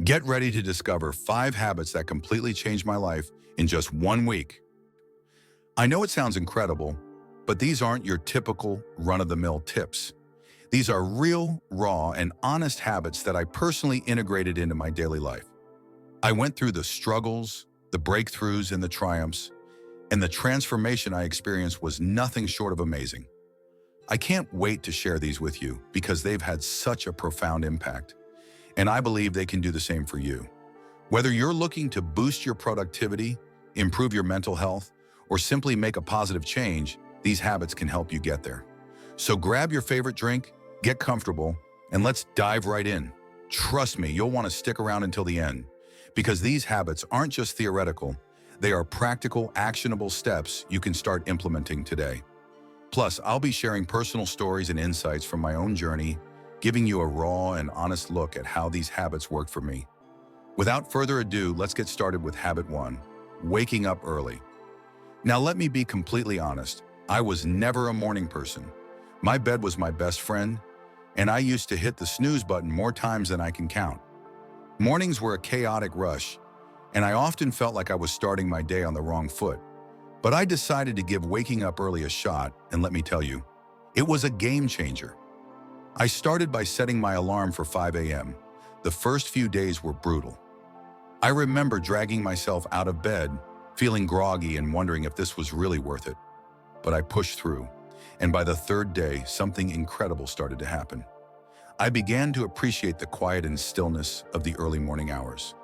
Get ready to discover 5 habits that completely changed my life in just 1 week. I know it sounds incredible, but these aren't your typical run-of-the-mill tips. These are real, raw, and honest habits that I personally integrated into my daily life. I went through the struggles, the breakthroughs, and the triumphs, and the transformation I experienced was nothing short of amazing. I can't wait to share these with you because they've had such a profound impact, and I believe they can do the same for you. Whether you're looking to boost your productivity, improve your mental health, or simply make a positive change, these habits can help you get there. So grab your favorite drink, get comfortable, and let's dive right in. Trust me, you'll want to stick around until the end, because these habits aren't just theoretical, they are practical, actionable steps you can start implementing today. Plus, I'll be sharing personal stories and insights from my own journey, giving you a raw and honest look at how these habits work for me. Without further ado, let's get started with habit 1, waking up early. Now let me be completely honest, I was never a morning person. My bed was my best friend, and I used to hit the snooze button more times than I can count. Mornings were a chaotic rush, and I often felt like I was starting my day on the wrong foot. But I decided to give waking up early a shot, and let me tell you, it was a game changer. I started by setting my alarm for 5 a.m. The first few days were brutal. I remember dragging myself out of bed, feeling groggy and wondering if this was really worth it. But I pushed through, and by the third day, something incredible started to happen. I began to appreciate the quiet and stillness of the early morning hours.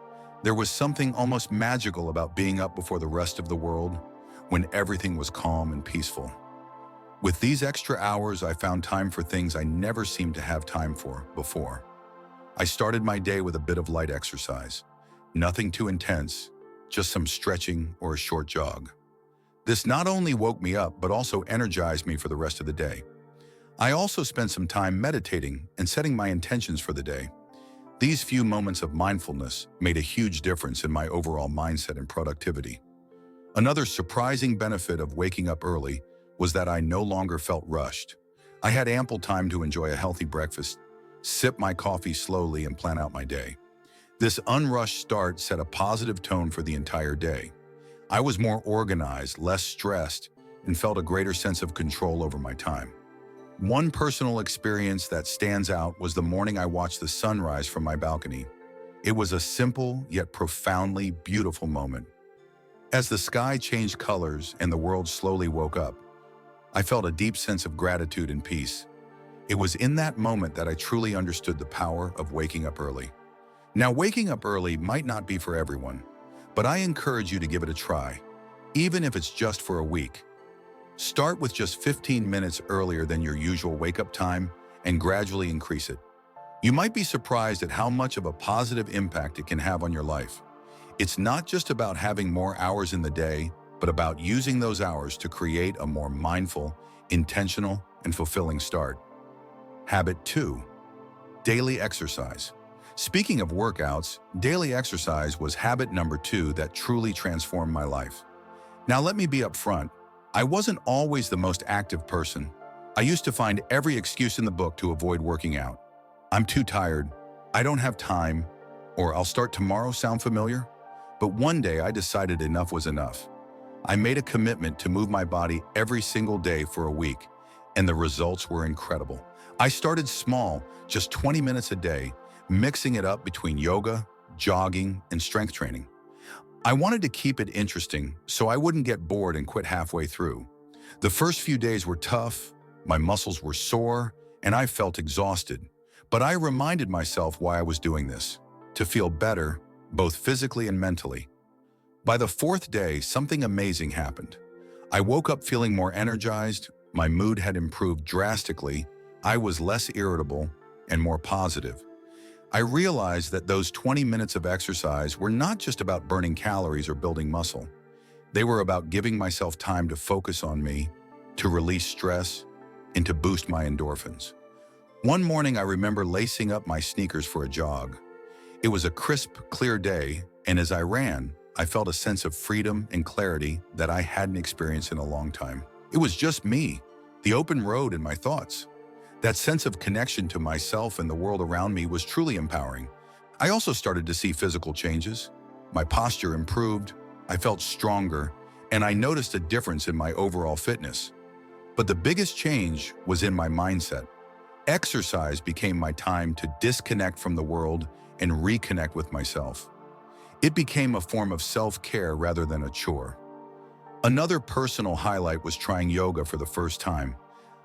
There was something almost magical about being up before the rest of the world, when everything was calm and peaceful. With these extra hours, I found time for things I never seemed to have time for before. I started my day with a bit of light exercise. Nothing too intense, just some stretching or a short jog. This not only woke me up, but also energized me for the rest of the day. I also spent some time meditating and setting my intentions for the day. These few moments of mindfulness made a huge difference in my overall mindset and productivity. Another surprising benefit of waking up early was that I no longer felt rushed. I had ample time to enjoy a healthy breakfast, sip my coffee slowly, and plan out my day. This unrushed start set a positive tone for the entire day. I was more organized, less stressed, and felt a greater sense of control over my time. One personal experience that stands out was the morning I watched the sunrise from my balcony. It was a simple yet profoundly beautiful moment. As the sky changed colors and the world slowly woke up, I felt a deep sense of gratitude and peace. It was in that moment that I truly understood the power of waking up early. Now, waking up early might not be for everyone, but I encourage you to give it a try, even if it's just for a week. Start with just 15 minutes earlier than your usual wake-up time and gradually increase it. You might be surprised at how much of a positive impact it can have on your life. It's not just about having more hours in the day, but about using those hours to create a more mindful, intentional, and fulfilling start. Habit 2, daily exercise. Speaking of workouts, daily exercise was habit number 2 that truly transformed my life. Now let me be upfront, I wasn't always the most active person. I used to find every excuse in the book to avoid working out. I'm too tired, I don't have time, or I'll start tomorrow. Sound familiar? But one day I decided enough was enough. I made a commitment to move my body every single day for a week, and the results were incredible. I started small, just 20 minutes a day, mixing it up between yoga, jogging, and strength training. I wanted to keep it interesting so I wouldn't get bored and quit halfway through. The first few days were tough, my muscles were sore, and I felt exhausted. But I reminded myself why I was doing this: to feel better, both physically and mentally. By the 4th day, something amazing happened. I woke up feeling more energized, my mood had improved drastically, I was less irritable and more positive. I realized that those 20 minutes of exercise were not just about burning calories or building muscle. They were about giving myself time to focus on me, to release stress, and to boost my endorphins. One morning, I remember lacing up my sneakers for a jog. It was a crisp, clear day, and as I ran, I felt a sense of freedom and clarity that I hadn't experienced in a long time. It was just me, the open road, and my thoughts. That sense of connection to myself and the world around me was truly empowering. I also started to see physical changes. My posture improved, I felt stronger, and I noticed a difference in my overall fitness. But the biggest change was in my mindset. Exercise became my time to disconnect from the world and reconnect with myself. It became a form of self-care rather than a chore. Another personal highlight was trying yoga for the first time.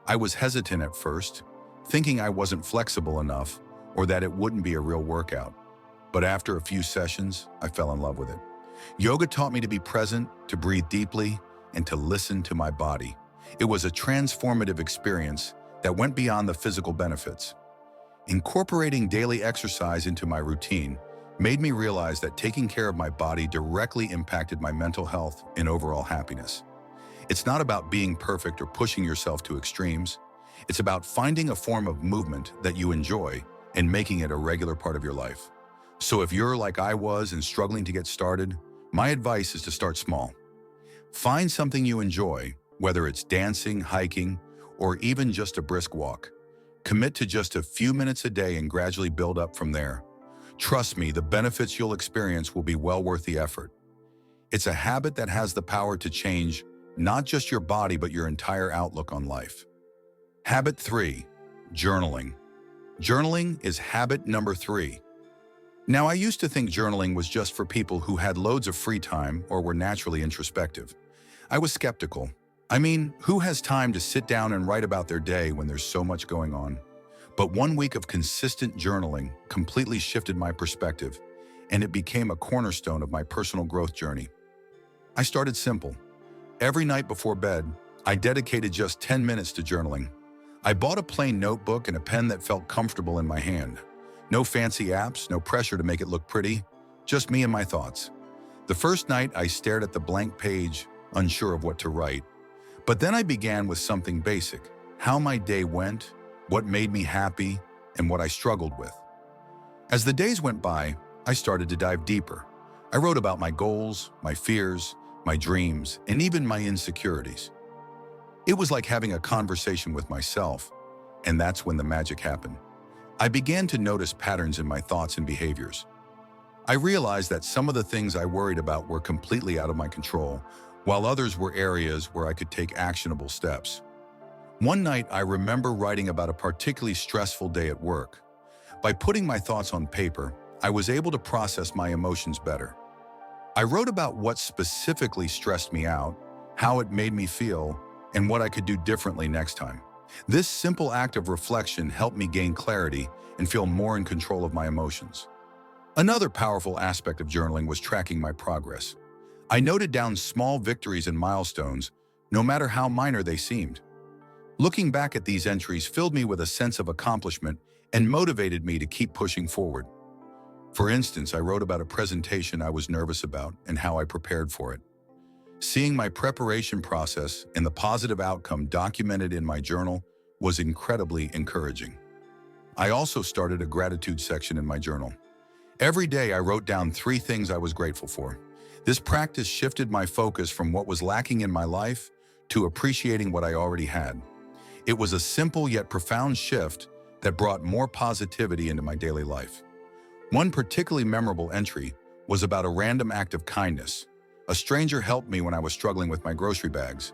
I was hesitant at first, thinking I wasn't flexible enough or that it wouldn't be a real workout. But after a few sessions, I fell in love with it. Yoga taught me to be present, to breathe deeply, and to listen to my body. It was a transformative experience that went beyond the physical benefits. Incorporating daily exercise into my routine made me realize that taking care of my body directly impacted my mental health and overall happiness. It's not about being perfect or pushing yourself to extremes. It's about finding a form of movement that you enjoy and making it a regular part of your life. So if you're like I was and struggling to get started, my advice is to start small. Find something you enjoy, whether it's dancing, hiking, or even just a brisk walk. Commit to just a few minutes a day and gradually build up from there. Trust me, the benefits you'll experience will be well worth the effort. It's a habit that has the power to change not just your body, but your entire outlook on life. Habit 3, journaling. Journaling is habit number 3. Now, I used to think journaling was just for people who had loads of free time or were naturally introspective. I was skeptical. I mean, who has time to sit down and write about their day when there's so much going on? But 1 week of consistent journaling completely shifted my perspective, and it became a cornerstone of my personal growth journey. I started simple. Every night before bed, I dedicated just 10 minutes to journaling. I bought a plain notebook and a pen that felt comfortable in my hand. No fancy apps, no pressure to make it look pretty, just me and my thoughts. The first night, I stared at the blank page, unsure of what to write. But then I began with something basic: how my day went, what made me happy, and what I struggled with. As the days went by, I started to dive deeper. I wrote about my goals, my fears, my dreams, and even my insecurities. It was like having a conversation with myself, and that's when the magic happened. I began to notice patterns in my thoughts and behaviors. I realized that some of the things I worried about were completely out of my control, while others were areas where I could take actionable steps. One night, I remember writing about a particularly stressful day at work. By putting my thoughts on paper, I was able to process my emotions better. I wrote about what specifically stressed me out, how it made me feel, and what I could do differently next time. This simple act of reflection helped me gain clarity and feel more in control of my emotions. Another powerful aspect of journaling was tracking my progress. I noted down small victories and milestones, no matter how minor they seemed. Looking back at these entries filled me with a sense of accomplishment and motivated me to keep pushing forward. For instance, I wrote about a presentation I was nervous about and how I prepared for it. Seeing my preparation process and the positive outcome documented in my journal was incredibly encouraging. I also started a gratitude section in my journal. Every day I wrote down 3 things I was grateful for. This practice shifted my focus from what was lacking in my life to appreciating what I already had. It was a simple yet profound shift that brought more positivity into my daily life. One particularly memorable entry was about a random act of kindness. A stranger helped me when I was struggling with my grocery bags.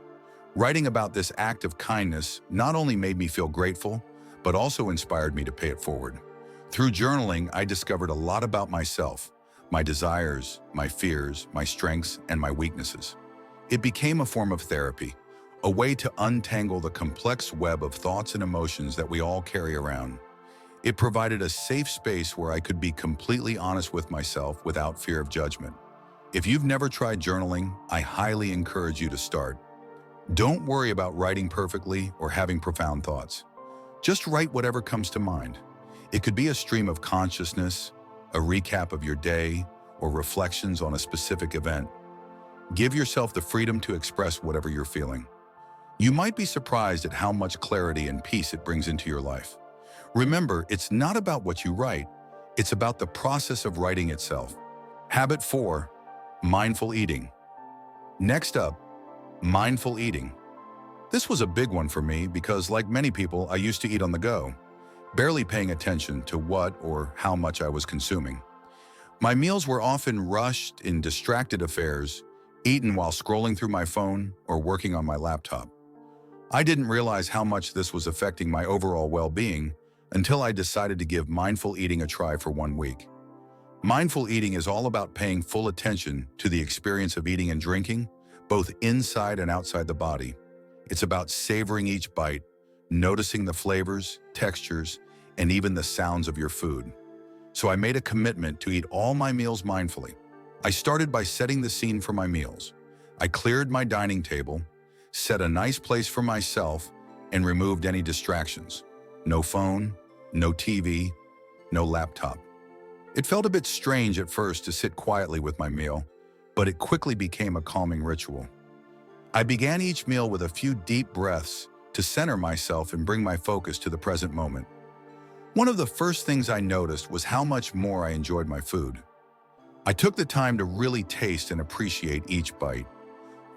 Writing about this act of kindness not only made me feel grateful, but also inspired me to pay it forward. Through journaling, I discovered a lot about myself, my desires, my fears, my strengths, and my weaknesses. It became a form of therapy, a way to untangle the complex web of thoughts and emotions that we all carry around. It provided a safe space where I could be completely honest with myself without fear of judgment. If you've never tried journaling, I highly encourage you to start. Don't worry about writing perfectly or having profound thoughts. Just write whatever comes to mind. It could be a stream of consciousness, a recap of your day, or reflections on a specific event. Give yourself the freedom to express whatever you're feeling. You might be surprised at how much clarity and peace it brings into your life. Remember, it's not about what you write, it's about the process of writing itself. Habit 4, mindful eating. Next up, mindful eating. This was a big one for me because, like many people, I used to eat on the go, barely paying attention to what or how much I was consuming. My meals were often rushed in distracted affairs, eaten while scrolling through my phone or working on my laptop. I didn't realize how much this was affecting my overall well-being until I decided to give mindful eating a try for 1 week. Mindful eating is all about paying full attention to the experience of eating and drinking, both inside and outside the body. It's about savoring each bite, noticing the flavors, textures, and even the sounds of your food. So I made a commitment to eat all my meals mindfully. I started by setting the scene for my meals. I cleared my dining table, set a nice place for myself, and removed any distractions. No phone, no TV, no laptop. It felt a bit strange at first to sit quietly with my meal, but it quickly became a calming ritual. I began each meal with a few deep breaths to center myself and bring my focus to the present moment. One of the first things I noticed was how much more I enjoyed my food. I took the time to really taste and appreciate each bite.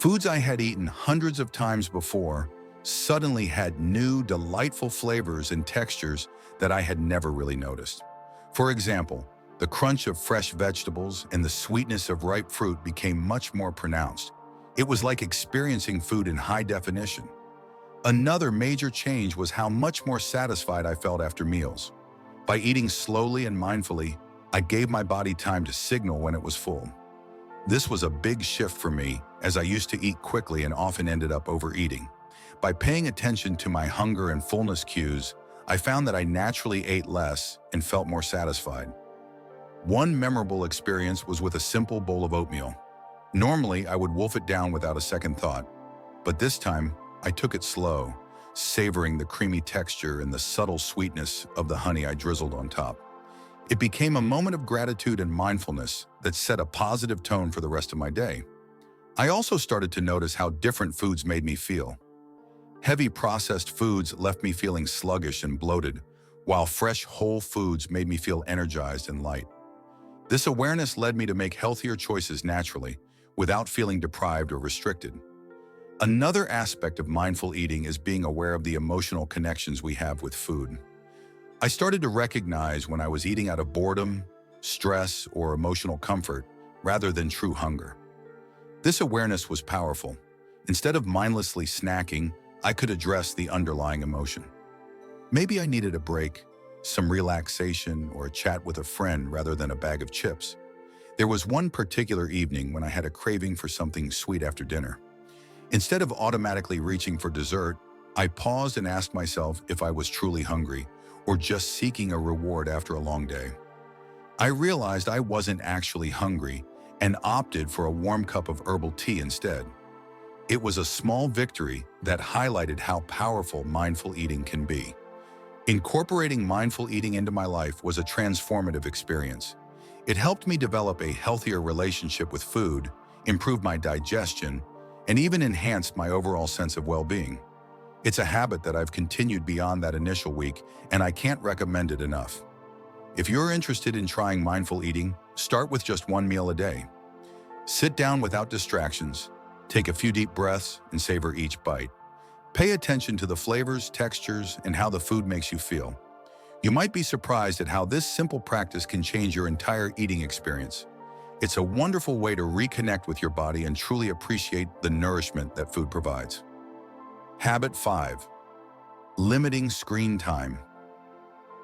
Foods I had eaten hundreds of times before suddenly had new, delightful flavors and textures that I had never really noticed. For example, the crunch of fresh vegetables and the sweetness of ripe fruit became much more pronounced. It was like experiencing food in high definition. Another major change was how much more satisfied I felt after meals. By eating slowly and mindfully, I gave my body time to signal when it was full. This was a big shift for me, as I used to eat quickly and often ended up overeating. By paying attention to my hunger and fullness cues, I found that I naturally ate less and felt more satisfied. One memorable experience was with a simple bowl of oatmeal. Normally, I would wolf it down without a second thought, but this time, I took it slow, savoring the creamy texture and the subtle sweetness of the honey I drizzled on top. It became a moment of gratitude and mindfulness that set a positive tone for the rest of my day. I also started to notice how different foods made me feel. Heavy processed foods left me feeling sluggish and bloated, while fresh whole foods made me feel energized and light. This awareness led me to make healthier choices naturally, without feeling deprived or restricted. Another aspect of mindful eating is being aware of the emotional connections we have with food. I started to recognize when I was eating out of boredom, stress, or emotional comfort, rather than true hunger. This awareness was powerful. Instead of mindlessly snacking, I could address the underlying emotion. Maybe I needed a break, some relaxation, or a chat with a friend rather than a bag of chips. There was one particular evening when I had a craving for something sweet after dinner. Instead of automatically reaching for dessert, I paused and asked myself if I was truly hungry or just seeking a reward after a long day. I realized I wasn't actually hungry and opted for a warm cup of herbal tea instead. It was a small victory that highlighted how powerful mindful eating can be. Incorporating mindful eating into my life was a transformative experience. It helped me develop a healthier relationship with food, improve my digestion, and even enhanced my overall sense of well-being. It's a habit that I've continued beyond that initial week, and I can't recommend it enough. If you're interested in trying mindful eating, start with just one meal a day. Sit down without distractions, take a few deep breaths, and savor each bite. Pay attention to the flavors, textures, and how the food makes you feel. You might be surprised at how this simple practice can change your entire eating experience. It's a wonderful way to reconnect with your body and truly appreciate the nourishment that food provides. Habit 5. Limiting screen time.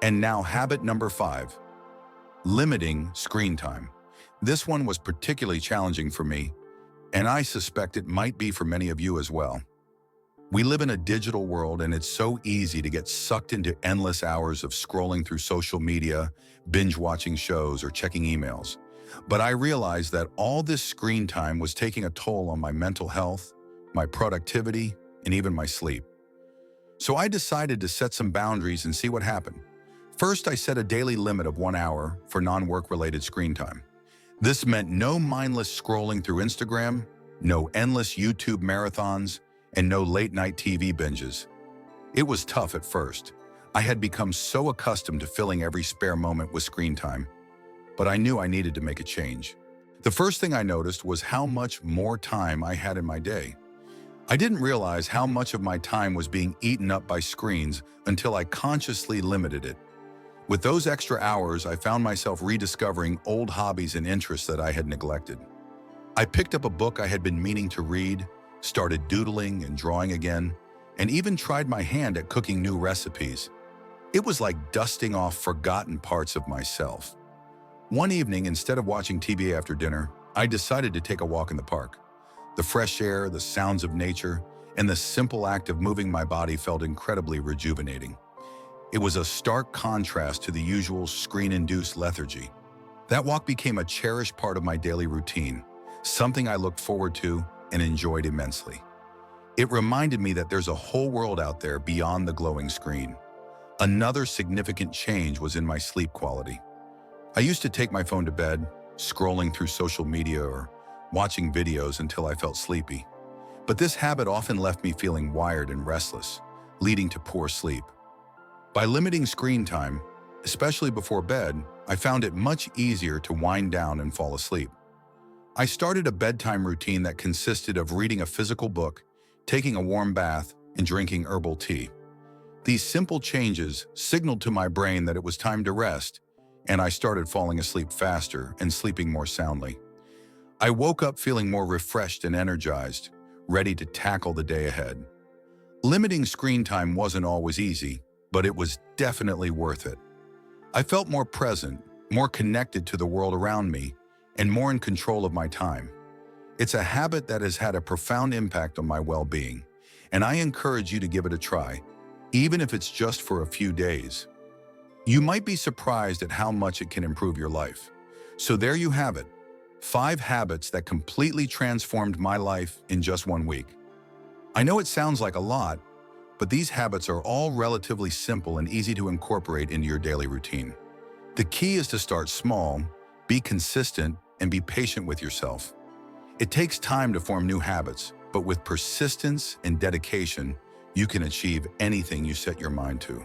And now habit number 5. Limiting screen time. This one was particularly challenging for me, and I suspect it might be for many of you as well. We live in a digital world, and it's so easy to get sucked into endless hours of scrolling through social media, binge-watching shows, or checking emails. But I realized that all this screen time was taking a toll on my mental health, my productivity, and even my sleep. So I decided to set some boundaries and see what happened. First, I set a daily limit of 1 hour for non-work-related screen time. This meant no mindless scrolling through Instagram, no endless YouTube marathons, and no late-night TV binges. It was tough at first. I had become so accustomed to filling every spare moment with screen time, but I knew I needed to make a change. The first thing I noticed was how much more time I had in my day. I didn't realize how much of my time was being eaten up by screens until I consciously limited it. With those extra hours, I found myself rediscovering old hobbies and interests that I had neglected. I picked up a book I had been meaning to read, started doodling and drawing again, and even tried my hand at cooking new recipes. It was like dusting off forgotten parts of myself. One evening, instead of watching TV after dinner, I decided to take a walk in the park. The fresh air, the sounds of nature, and the simple act of moving my body felt incredibly rejuvenating. It was a stark contrast to the usual screen-induced lethargy. That walk became a cherished part of my daily routine, something I looked forward to and enjoyed immensely. It reminded me that there's a whole world out there beyond the glowing screen. Another significant change was in my sleep quality. I used to take my phone to bed, scrolling through social media or watching videos until I felt sleepy. But this habit often left me feeling wired and restless, leading to poor sleep. By limiting screen time, especially before bed, I found it much easier to wind down and fall asleep. I started a bedtime routine that consisted of reading a physical book, taking a warm bath, and drinking herbal tea. These simple changes signaled to my brain that it was time to rest, and I started falling asleep faster and sleeping more soundly. I woke up feeling more refreshed and energized, ready to tackle the day ahead. Limiting screen time wasn't always easy, but it was definitely worth it. I felt more present, more connected to the world around me, and more in control of my time. It's a habit that has had a profound impact on my well-being, and I encourage you to give it a try, even if it's just for a few days. You might be surprised at how much it can improve your life. So there you have it, 5 habits that completely transformed my life in just 1 week. I know it sounds like a lot, but these habits are all relatively simple and easy to incorporate into your daily routine. The key is to start small, be consistent, and be patient with yourself. It takes time to form new habits, but with persistence and dedication, you can achieve anything you set your mind to.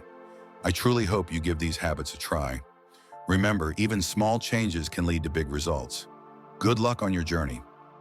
I truly hope you give these habits a try. Remember, even small changes can lead to big results. Good luck on your journey.